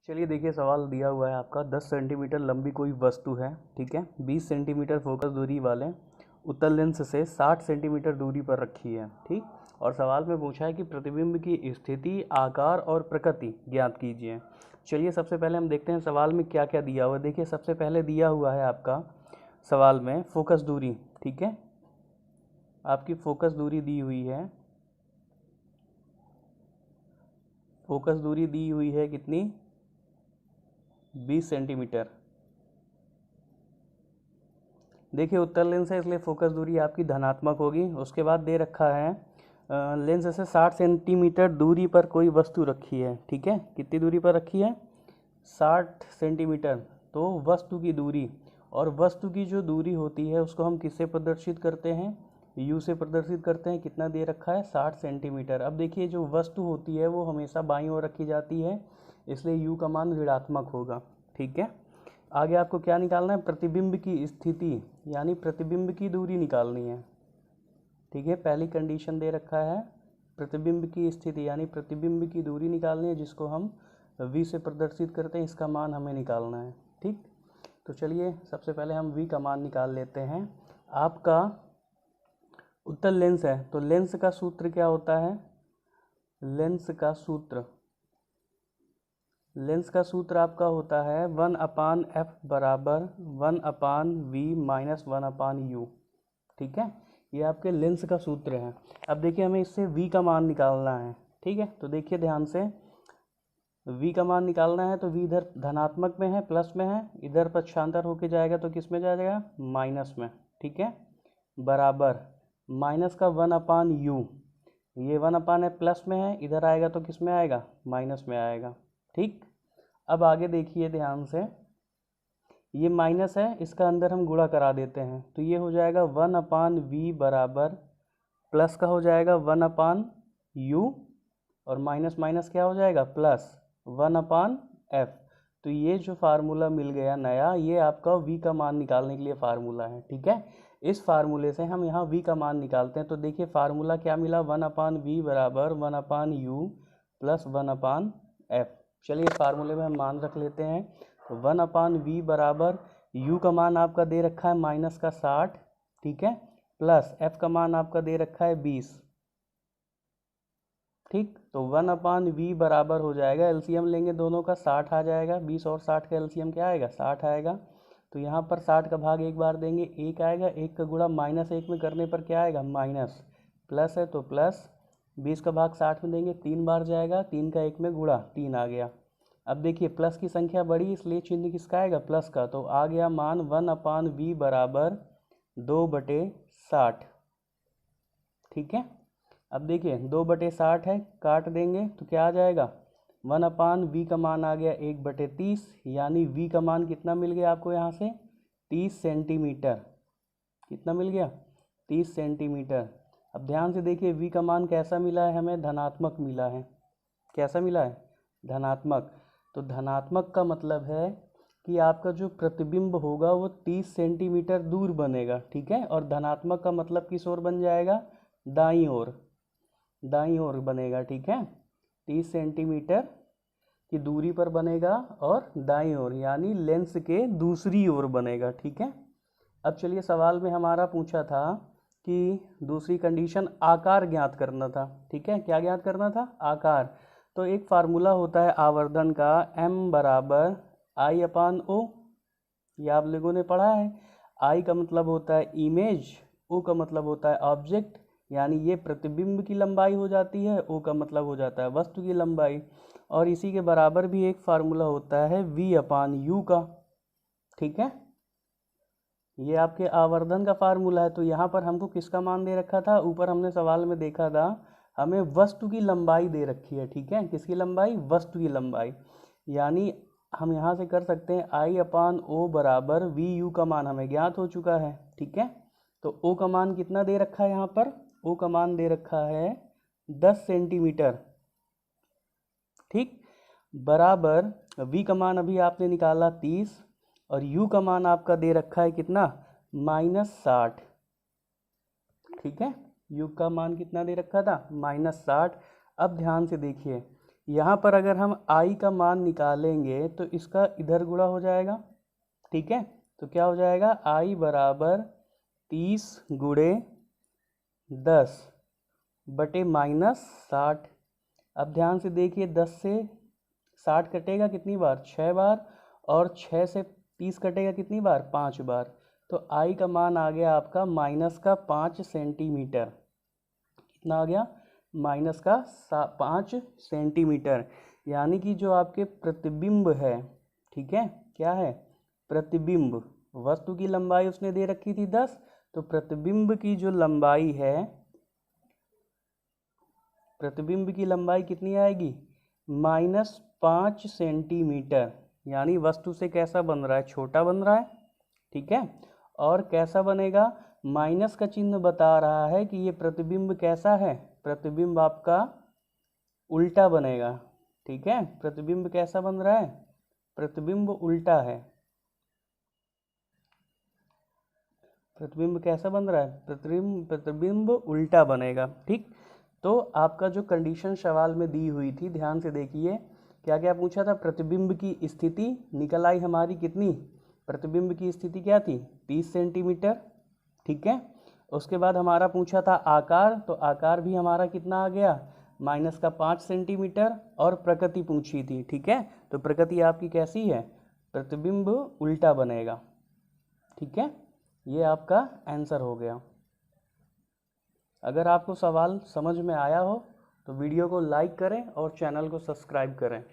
चलिए देखिए, सवाल दिया हुआ है आपका 10 सेंटीमीटर लंबी कोई वस्तु है, ठीक है। 20 सेंटीमीटर फोकस दूरी वाले उत्तल लेंस से 60 सेंटीमीटर दूरी पर रखी है, ठीक। और सवाल में पूछा है कि प्रतिबिंब की स्थिति, आकार और प्रकृति ज्ञात कीजिए। चलिए सबसे पहले हम देखते हैं सवाल में क्या क्या दिया हुआ है। देखिए सबसे पहले दिया हुआ है आपका सवाल में फोकस दूरी, ठीक है। आपकी फोकस दूरी दी हुई है, फोकस दूरी दी हुई है कितनी, 20 सेंटीमीटर। देखिए उत्तल लेंस है इसलिए फोकस दूरी आपकी धनात्मक होगी। उसके बाद दे रखा है लेंस से 60 सेंटीमीटर दूरी पर कोई वस्तु रखी है, ठीक है। कितनी दूरी पर रखी है, 60 सेंटीमीटर। तो वस्तु की दूरी, और वस्तु की जो दूरी होती है उसको हम किससे प्रदर्शित करते हैं, यू से प्रदर्शित करते हैं। कितना दे रखा है, 60 सेंटीमीटर। अब देखिए जो वस्तु होती है वो हमेशा बाईं ओर रखी जाती है, इसलिए यू का मान ऋणात्मक होगा, ठीक है। आगे आपको क्या निकालना है, प्रतिबिंब की स्थिति यानी प्रतिबिंब की दूरी निकालनी है, ठीक है। पहली कंडीशन दे रखा है प्रतिबिंब की स्थिति यानी प्रतिबिंब की दूरी निकालनी है, जिसको हम v से प्रदर्शित करते हैं। इसका मान हमें निकालना है, ठीक। तो चलिए सबसे पहले हम v का मान निकाल लेते हैं। आपका उत्तल लेंस है तो लेंस का सूत्र क्या होता है, लेंस का सूत्र आपका होता है 1/f बराबर 1/v माइनस 1/u, ठीक है। ये आपके लेंस का सूत्र है। अब देखिए हमें इससे v का मान निकालना है, ठीक है। तो देखिए ध्यान से, v का मान निकालना है तो v इधर धनात्मक में है, प्लस में है, इधर पक्षांतर होके जाएगा तो किस में जाएगा, माइनस में, ठीक है। बराबर माइनस का 1/u, ये 1/f प्लस में है, इधर आएगा तो किस में आएगा, माइनस में आएगा, ठीक। अब आगे देखिए ध्यान से, ये माइनस है, इसका अंदर हम गुणा करा देते हैं तो ये हो जाएगा 1/v बराबर प्लस का हो जाएगा 1/u, और माइनस माइनस क्या हो जाएगा, प्लस 1/f। तो ये जो फार्मूला मिल गया नया, ये आपका v का मान निकालने के लिए फार्मूला है, ठीक है। इस फार्मूले से हम यहाँ v का मान निकालते हैं। तो देखिए फार्मूला क्या मिला, 1/v बराबर 1/u प्लस 1/f। चलिए इस फार्मूले में हम मान रख लेते हैं। तो 1/v बराबर u का मान आपका दे रखा है माइनस का 60, ठीक है, प्लस f का मान आपका दे रखा है 20, ठीक। तो 1/v बराबर हो जाएगा, एलसीएम लेंगे दोनों का, 60 आ जाएगा, 20 और 60 का एलसीएम क्या आएगा, 60 आएगा। तो यहाँ पर 60 का भाग एक बार देंगे, 1 आएगा, 1 का गुणा -1 में करने पर क्या आएगा, माइनस, प्लस है तो प्लस, 20 का भाग 60 में देंगे, 3 बार जाएगा, 3 का 1 में गुणा, 3 आ गया। अब देखिए प्लस की संख्या बड़ी इसलिए चिन्ह किसका आएगा, प्लस का। तो आ गया मान 1/v बराबर 2/60, ठीक है। अब देखिए 2/60 है, काट देंगे तो क्या आ जाएगा, 1/v का मान आ गया 1/30, यानी v का मान कितना मिल गया आपको यहाँ से, 30 सेंटीमीटर। कितना मिल गया, 30 सेंटीमीटर। अब ध्यान से देखिए v का मान कैसा मिला है हमें, धनात्मक मिला है। कैसा मिला है, धनात्मक। तो धनात्मक का मतलब है कि आपका जो प्रतिबिंब होगा वो 30 सेंटीमीटर दूर बनेगा, ठीक है। और धनात्मक का मतलब किस ओर बन जाएगा, दाईं ओर, दाईं ओर बनेगा, ठीक है। 30 सेंटीमीटर की दूरी पर बनेगा और दाईं ओर यानी लेंस के दूसरी ओर बनेगा, ठीक है। अब चलिए सवाल में हमारा पूछा था कि दूसरी कंडीशन आकार ज्ञात करना था, ठीक है। क्या ज्ञात करना था, आकार। तो एक फार्मूला होता है आवर्धन का, m बराबर I/O, ये आप लोगों ने पढ़ा है। I का मतलब होता है इमेज, O का मतलब होता है ऑब्जेक्ट, यानी ये प्रतिबिंब की लंबाई हो जाती है, O का मतलब हो जाता है वस्तु की लंबाई। और इसी के बराबर भी एक फार्मूला होता है V/U का, ठीक है। ये आपके आवर्धन का फार्मूला है। तो यहाँ पर हमको किसका मान दे रखा था, ऊपर हमने सवाल में देखा था हमें वस्तु की लंबाई दे रखी है, ठीक है। किसकी लंबाई, वस्तु की लंबाई। यानी हम यहाँ से कर सकते हैं I/O बराबर VU का मान हमें ज्ञात हो चुका है, ठीक है। तो O का मान कितना दे रखा है, यहाँ पर O का मान दे रखा है 10 सेंटीमीटर, ठीक। बराबर V का मान अभी आपने निकाला 30, और U का मान आपका दे रखा है कितना, -60, ठीक है। U का मान कितना दे रखा था, -60। अब ध्यान से देखिए यहाँ पर अगर हम आई का मान निकालेंगे तो इसका इधर गुणा हो जाएगा, ठीक है। तो क्या हो जाएगा, आई बराबर 30 गुणे 10 बटे -60। अब ध्यान से देखिए, 10 से 60 कटेगा कितनी बार, 6 बार, और 6 से 30 कटेगा कितनी बार, 5 बार। तो आई का मान आ गया आपका -5 सेंटीमीटर। कितना आ गया, -5 सेंटीमीटर। यानी कि जो आपके प्रतिबिंब है, ठीक है, क्या है, प्रतिबिंब, वस्तु की लंबाई उसने दे रखी थी 10, तो प्रतिबिंब की जो लंबाई है, प्रतिबिंब की लंबाई कितनी आएगी, -5 सेंटीमीटर। यानी वस्तु से कैसा बन रहा है, छोटा बन रहा है, ठीक है। और कैसा बनेगा, माइनस का चिन्ह बता रहा है कि ये प्रतिबिंब कैसा है, प्रतिबिंब आपका उल्टा बनेगा, ठीक है। प्रतिबिंब कैसा बन रहा है, प्रतिबिंब उल्टा है। प्रतिबिंब कैसा बन रहा है, प्रतिबिंब उल्टा बनेगा, ठीक। तो आपका जो कंडीशन सवाल में दी हुई थी, ध्यान से देखिए, क्या क्या पूछा था, प्रतिबिंब की स्थिति निकल आई हमारी कितनी, प्रतिबिंब की स्थिति क्या थी, 30 सेंटीमीटर, ठीक है। उसके बाद हमारा पूछा था आकार, तो आकार भी हमारा कितना आ गया, -5 सेंटीमीटर, और प्रकृति पूछी थी, ठीक है। तो प्रकृति आपकी कैसी है, प्रतिबिंब उल्टा बनेगा, ठीक है। ये आपका आंसर हो गया। अगर आपको सवाल समझ में आया हो तो वीडियो को लाइक करें और चैनल को सब्सक्राइब करें।